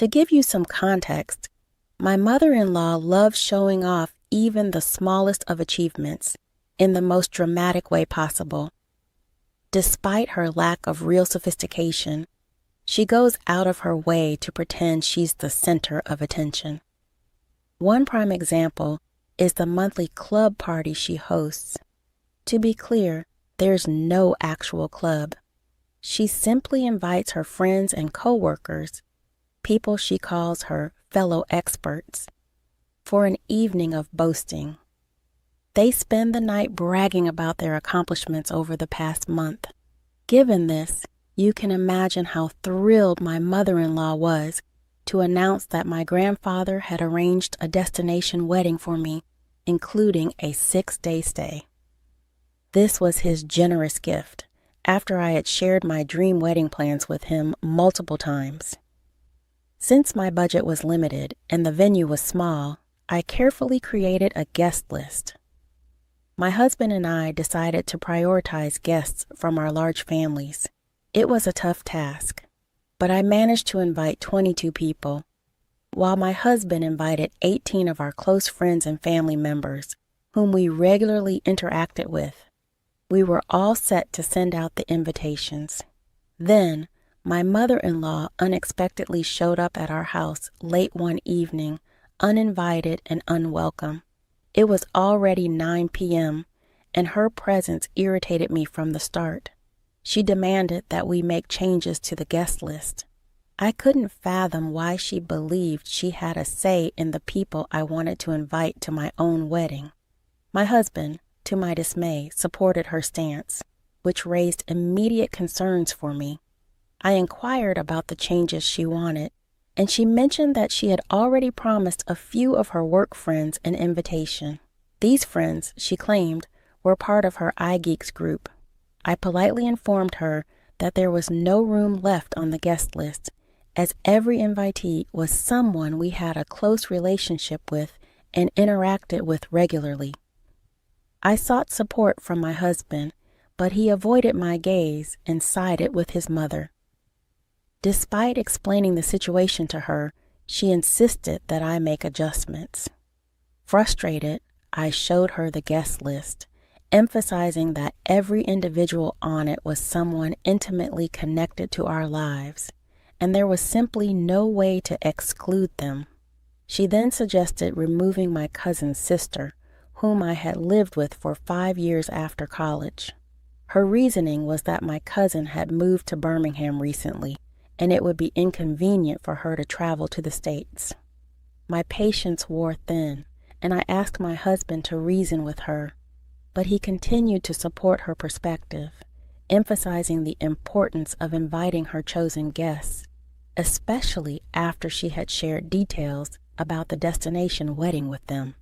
To give you some context, my mother-in-law loves showing off even the smallest of achievements in the most dramatic way possible. Despite her lack of real sophistication, she goes out of her way to pretend she's the center of attention. One prime example is the monthly club party she hosts. To be clear, there's no actual club. She simply invites her friends and coworkers, people she calls her fellow experts, for an evening of boasting. They spend the night bragging about their accomplishments over the past month. Given this, you can imagine how thrilled my mother-in-law was to announce that my grandfather had arranged a destination wedding for me, including a 6-day stay. This was his generous gift, after I had shared my dream wedding plans with him multiple times. Since my budget was limited and the venue was small, I carefully created a guest list. My husband and I decided to prioritize guests from our large families. It was a tough task, but I managed to invite 22 people, while my husband invited 18 of our close friends and family members, whom we regularly interacted with. We were all set to send out the invitations. Then, my mother-in-law unexpectedly showed up at our house late one evening, uninvited and unwelcome. It was already 9 p.m., and her presence irritated me from the start. She demanded that we make changes to the guest list. I couldn't fathom why she believed she had a say in the people I wanted to invite to my own wedding. My husband, to my dismay, supported her stance, which raised immediate concerns for me. I inquired about the changes she wanted, and she mentioned that she had already promised a few of her work friends an invitation. These friends, she claimed, were part of her iGeeks group. I politely informed her that there was no room left on the guest list, as every invitee was someone we had a close relationship with and interacted with regularly. I sought support from my husband, but he avoided my gaze and sided with his mother. Despite explaining the situation to her, she insisted that I make adjustments. Frustrated, I showed her the guest list, emphasizing that every individual on it was someone intimately connected to our lives, and there was simply no way to exclude them. She then suggested removing my cousin's sister, whom I had lived with for 5 years after college. Her reasoning was that my cousin had moved to Birmingham recently, and it would be inconvenient for her to travel to the States. My patience wore thin, and I asked my husband to reason with her, but he continued to support her perspective, emphasizing the importance of inviting her chosen guests, especially after she had shared details about the destination wedding with them.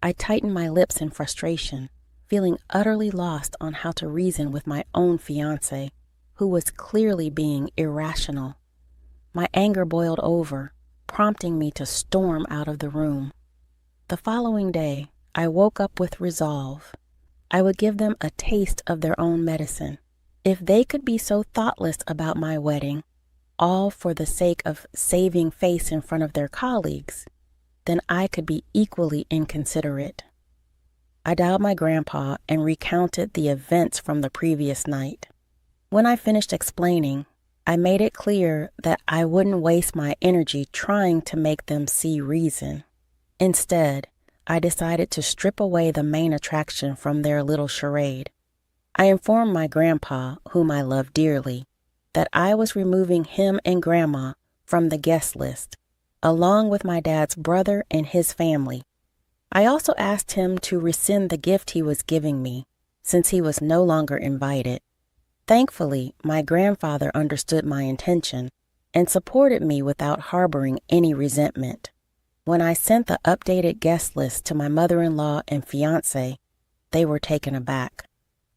I tightened my lips in frustration, feeling utterly lost on how to reason with my own fiancé, who was clearly being irrational. My anger boiled over, prompting me to storm out of the room. The following day, I woke up with resolve. I would give them a taste of their own medicine. If they could be so thoughtless about my wedding, all for the sake of saving face in front of their colleagues, then I could be equally inconsiderate. I dialed my grandpa and recounted the events from the previous night. When I finished explaining, I made it clear that I wouldn't waste my energy trying to make them see reason. Instead, I decided to strip away the main attraction from their little charade. I informed my grandpa, whom I love dearly, that I was removing him and Grandma from the guest list, along with my dad's brother and his family. I also asked him to rescind the gift he was giving me, since he was no longer invited. Thankfully, my grandfather understood my intention and supported me without harboring any resentment. When I sent the updated guest list to my mother-in-law and fiancé, they were taken aback.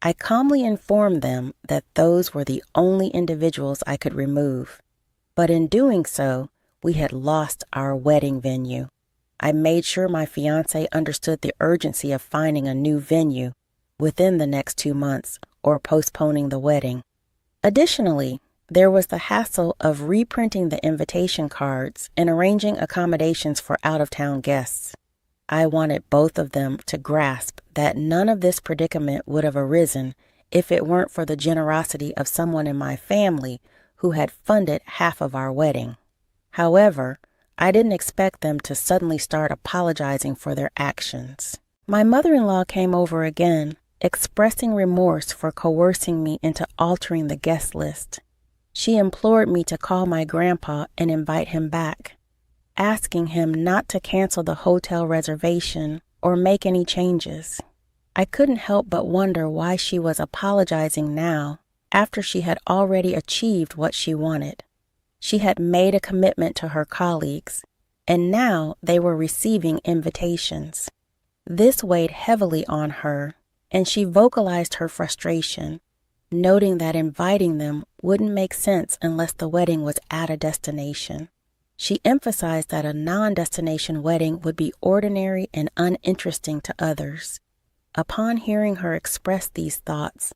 I calmly informed them that those were the only individuals I could remove, but in doing so, we had lost our wedding venue. I made sure my fiancé understood the urgency of finding a new venue within the next 2 months or postponing the wedding. Additionally, There was the hassle of reprinting the invitation cards and arranging accommodations for out-of-town guests. I wanted both of them to grasp that none of this predicament would have arisen if it weren't for the generosity of someone in my family who had funded half of our wedding. However, I didn't expect them to suddenly start apologizing for their actions. My mother-in-law came over again, expressing remorse for coercing me into altering the guest list. She implored me to call my grandpa and invite him back, asking him not to cancel the hotel reservation or make any changes. I couldn't help but wonder why she was apologizing now after she had already achieved what she wanted. She had made a commitment to her colleagues, and now they were receiving invitations. This weighed heavily on her, and she vocalized her frustration, noting that inviting them wouldn't make sense unless the wedding was at a destination. She emphasized that a non-destination wedding would be ordinary and uninteresting to others. Upon hearing her express these thoughts,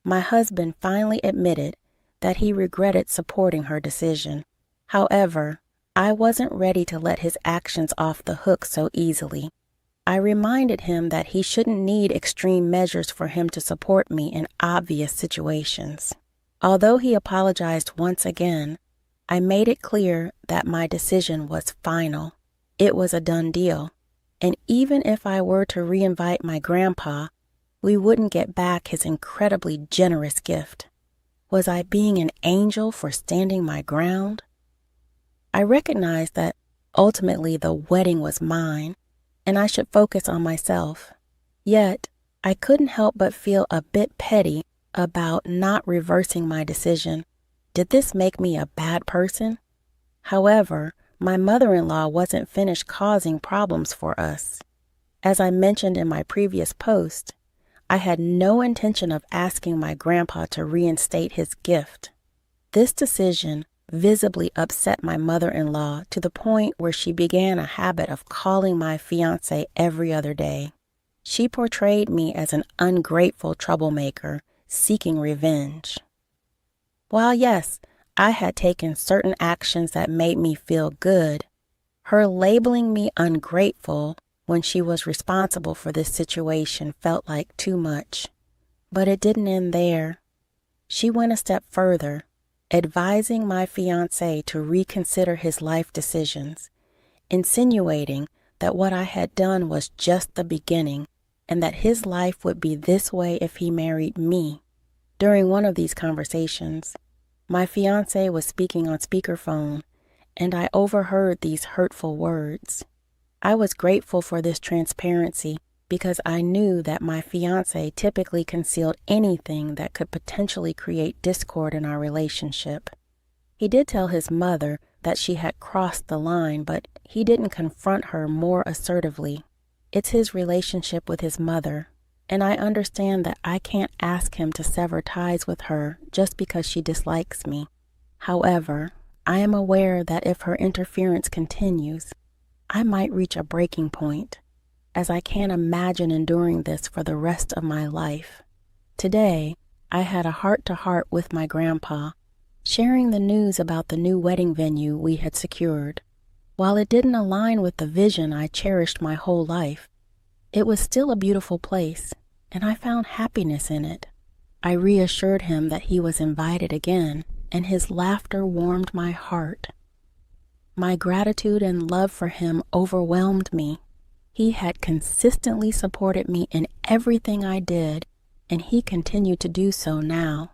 my husband finally admitted that he regretted supporting her decision. However, I wasn't ready to let his actions off the hook so easily. I reminded him that he shouldn't need extreme measures for him to support me in obvious situations. Although he apologized once again, I made it clear that my decision was final. It was a done deal, and even if I were to reinvite my grandpa, we wouldn't get back his incredibly generous gift. Was I being an angel for standing my ground? I recognized that ultimately the wedding was mine, and I should focus on myself. Yet, I couldn't help but feel a bit petty about not reversing my decision. Did this make me a bad person? However, my mother-in-law wasn't finished causing problems for us. As I mentioned in my previous post, I had no intention of asking my grandpa to reinstate his gift. This decision visibly upset my mother-in-law to the point where she began a habit of calling my fiancé every other day. She portrayed me as an ungrateful troublemaker seeking revenge. While yes, I had taken certain actions that made me feel good, her labeling me ungrateful when she was responsible for this situation felt like too much. But it didn't end there. She went a step further, advising my fiancé to reconsider his life decisions, insinuating that what I had done was just the beginning and that his life would be this way if he married me. During one of these conversations, my fiancé was speaking on speakerphone, and I overheard these hurtful words. I was grateful for this transparency because I knew that my fiancé typically concealed anything that could potentially create discord in our relationship. He did tell his mother that she had crossed the line, but he didn't confront her more assertively. It's his relationship with his mother, and I understand that I can't ask him to sever ties with her just because she dislikes me. However, I am aware that if her interference continues, I might reach a breaking point, as I can't imagine enduring this for the rest of my life. Today, I had a heart-to-heart with my grandpa, sharing the news about the new wedding venue we had secured. While it didn't align with the vision I cherished my whole life, it was still a beautiful place, and I found happiness in it. I reassured him that he was invited again, and his laughter warmed my heart. My gratitude and love for him overwhelmed me. He had consistently supported me in everything I did, and he continued to do so now.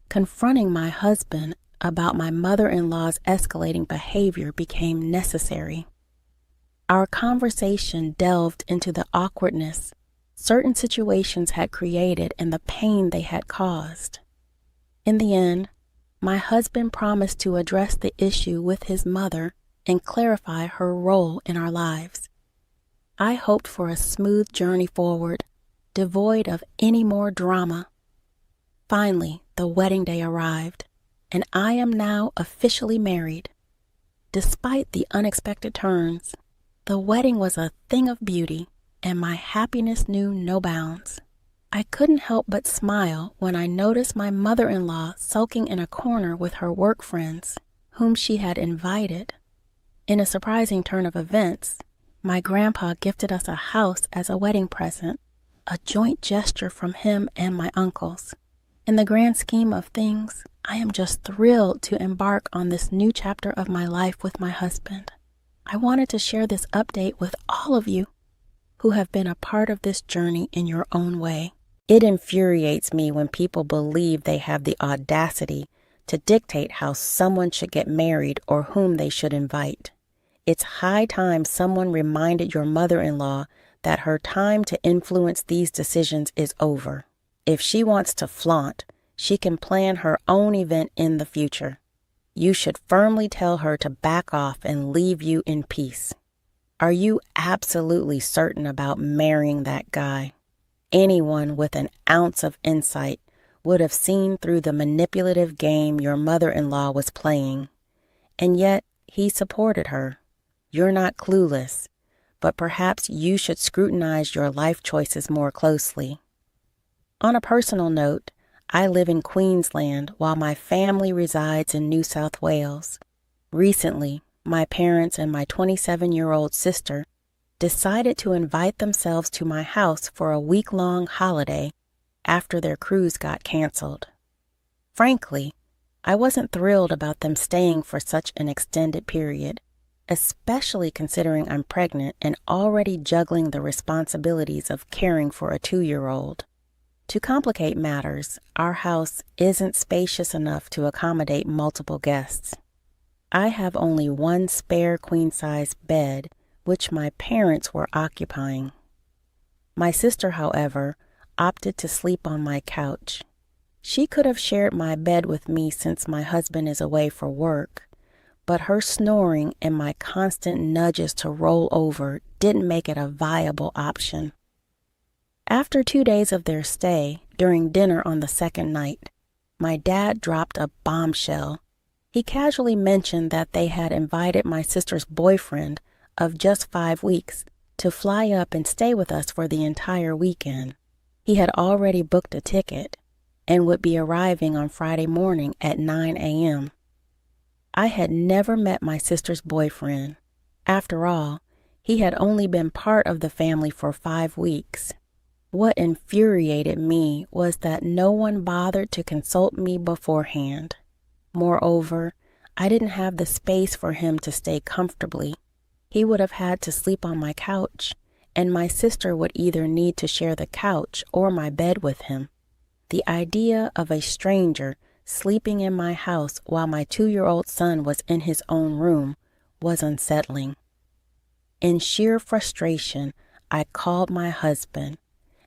Confronting my husband about my mother-in-law's escalating behavior became necessary. Our conversation delved into the awkwardness certain situations had created and the pain they had caused. In the end, my husband promised to address the issue with his mother and clarify her role in our lives. I hoped for a smooth journey forward, devoid of any more drama. Finally, the wedding day arrived, and I am now officially married. Despite the unexpected turns, the wedding was a thing of beauty, and my happiness knew no bounds. I couldn't help but smile when I noticed my mother-in-law sulking in a corner with her work friends, whom she had invited. In a surprising turn of events, my grandpa gifted us a house as a wedding present, a joint gesture from him and my uncles. In the grand scheme of things, I am just thrilled to embark on this new chapter of my life with my husband. I wanted to share this update with all of you who have been a part of this journey in your own way. It infuriates me when people believe they have the audacity to dictate how someone should get married or whom they should invite. It's high time someone reminded your mother-in-law that her time to influence these decisions is over. If she wants to flaunt, she can plan her own event in the future. You should firmly tell her to back off and leave you in peace. Are you absolutely certain about marrying that guy? Anyone with an ounce of insight would have seen through the manipulative game your mother-in-law was playing. And yet, he supported her. You're not clueless, but perhaps you should scrutinize your life choices more closely. On a personal note, I live in Queensland while my family resides in New South Wales. Recently, my parents and my 27-year-old sister decided to invite themselves to my house for a week-long holiday after their cruise got canceled. Frankly, I wasn't thrilled about them staying for such an extended period, especially considering I'm pregnant and already juggling the responsibilities of caring for a 2-year-old. To complicate matters, our house isn't spacious enough to accommodate multiple guests. I have only one spare queen-size bed, which my parents were occupying. My sister, however, opted to sleep on my couch. She could have shared my bed with me since my husband is away for work, but her snoring and my constant nudges to roll over didn't make it a viable option. After 2 days of their stay, during dinner on the second night, my dad dropped a bombshell. He casually mentioned that they had invited my sister's boyfriend of just 5 weeks to fly up and stay with us for the entire weekend. He had already booked a ticket and would be arriving on Friday morning at 9 a.m. I had never met my sister's boyfriend. After all, he had only been part of the family for 5 weeks. What infuriated me was that no one bothered to consult me beforehand. Moreover, I didn't have the space for him to stay comfortably. He would have had to sleep on my couch, and my sister would either need to share the couch or my bed with him. The idea of a stranger sleeping in my house while my 2-year-old son was in his own room was unsettling. In sheer frustration, I called my husband,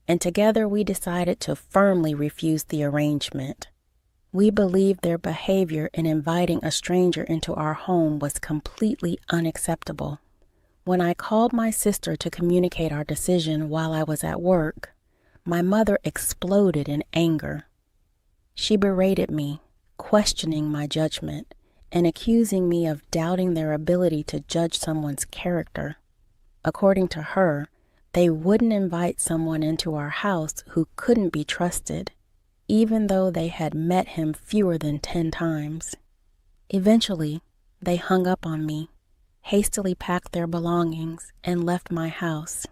and together we decided to firmly refuse the arrangement. We believed their behavior in inviting a stranger into our home was completely unacceptable. When I called my sister to communicate our decision while I was at work, my mother exploded in anger. She berated me, questioning my judgment, and accusing me of doubting their ability to judge someone's character. According to her, they wouldn't invite someone into our house who couldn't be trusted, even though they had met him fewer than 10 times. Eventually, they hung up on me, hastily packed their belongings, and left my house.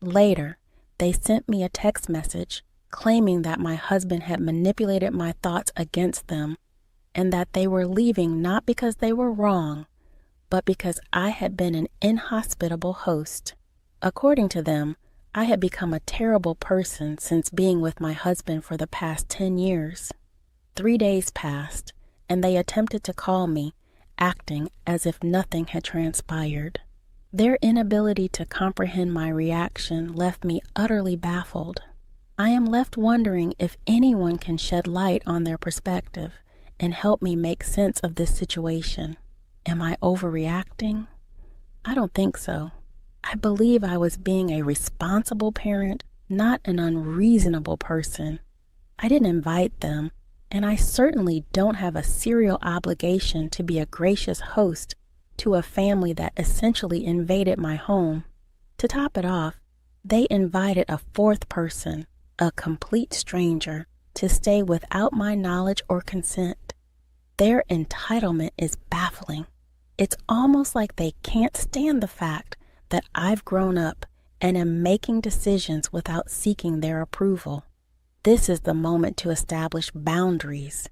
Later, they sent me a text message claiming that my husband had manipulated my thoughts against them and that they were leaving not because they were wrong, but because I had been an inhospitable host. According to them, I had become a terrible person since being with my husband for the past 10 years. 3 days passed, and they attempted to call me, acting as if nothing had transpired. Their inability to comprehend my reaction left me utterly baffled. I am left wondering if anyone can shed light on their perspective and help me make sense of this situation. Am I overreacting? I don't think so. I believe I was being a responsible parent, not an unreasonable person. I didn't invite them, and I certainly don't have a serial obligation to be a gracious host to a family that essentially invaded my home. To top it off, they invited a 4th person, a complete stranger, to stay without my knowledge or consent. Their entitlement is baffling. It's almost like they can't stand the fact that I've grown up and am making decisions without seeking their approval. This is the moment to establish boundaries.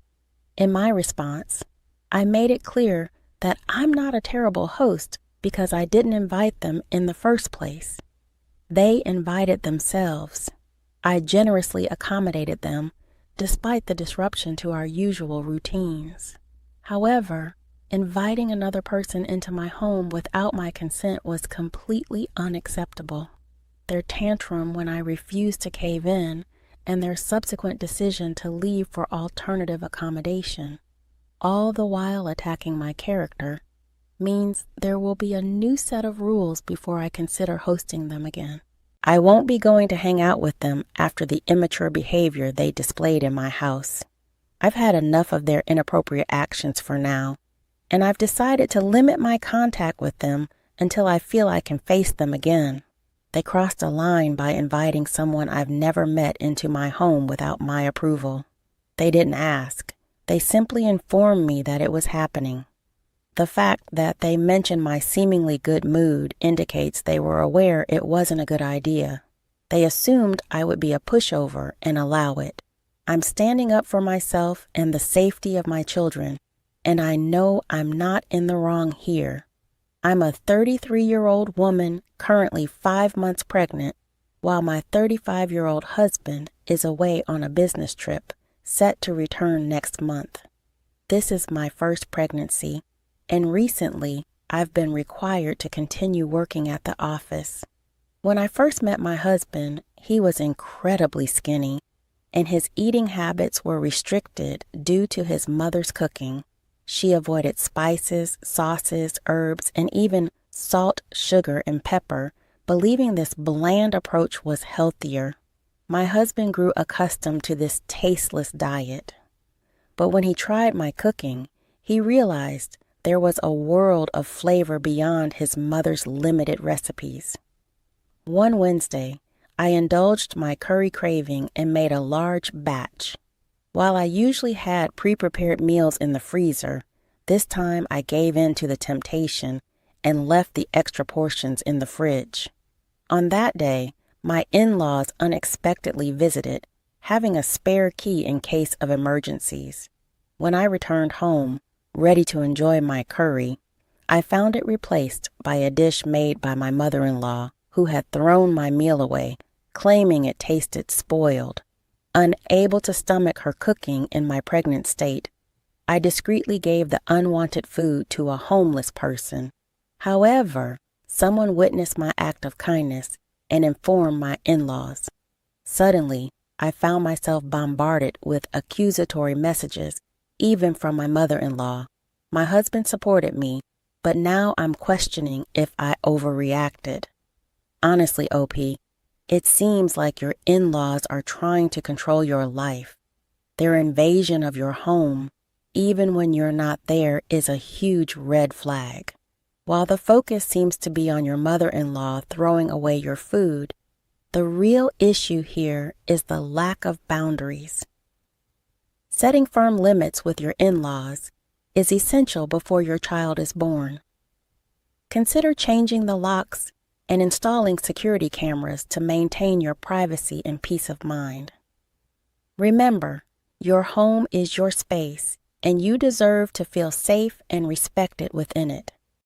In my response, I made it clear that I'm not a terrible host because I didn't invite them in the first place. They invited themselves. I generously accommodated them despite the disruption to our usual routines. However, inviting another person into my home without my consent was completely unacceptable. Their tantrum when I refused to cave in, and their subsequent decision to leave for alternative accommodation, all the while attacking my character, means there will be a new set of rules before I consider hosting them again. I won't be going to hang out with them after the immature behavior they displayed in my house. I've had enough of their inappropriate actions for now, and I've decided to limit my contact with them until I feel I can face them again. They crossed a line by inviting someone I've never met into my home without my approval. They didn't ask. They simply informed me that it was happening. The fact that they mentioned my seemingly good mood indicates they were aware it wasn't a good idea. They assumed I would be a pushover and allow it. I'm standing up for myself and the safety of my children, and I know I'm not in the wrong here. I'm a 33-year-old woman currently 5 months pregnant, while my 35-year-old husband is away on a business trip set to return next month. This is my first pregnancy, and recently I've been required to continue working at the office. When I first met my husband, he was incredibly skinny, and his eating habits were restricted due to his mother's cooking. She avoided spices, sauces, herbs, and even salt, sugar, and pepper, believing this bland approach was healthier. My husband grew accustomed to this tasteless diet. But when he tried my cooking, he realized there was a world of flavor beyond his mother's limited recipes. One Wednesday, I indulged my curry craving and made a large batch. While I usually had pre-prepared meals in the freezer, this time I gave in to the temptation and left the extra portions in the fridge. On that day, my in-laws unexpectedly visited, having a spare key in case of emergencies. When I returned home, ready to enjoy my curry, I found it replaced by a dish made by my mother-in-law, who had thrown my meal away, claiming it tasted spoiled. Unable to stomach her cooking in my pregnant state, I discreetly gave the unwanted food to a homeless person. However, someone witnessed my act of kindness and informed my in-laws. Suddenly, I found myself bombarded with accusatory messages, even from my mother-in-law. My husband supported me, but now I'm questioning if I overreacted. Honestly, OP, it seems like your in-laws are trying to control your life. Their invasion of your home, even when you're not there, is a huge red flag. While the focus seems to be on your mother-in-law throwing away your food, the real issue here is the lack of boundaries. Setting firm limits with your in-laws is essential before your child is born. Consider changing the locks and installing security cameras to maintain your privacy and peace of mind. Remember, your home is your space, and you deserve to feel safe and respected within it.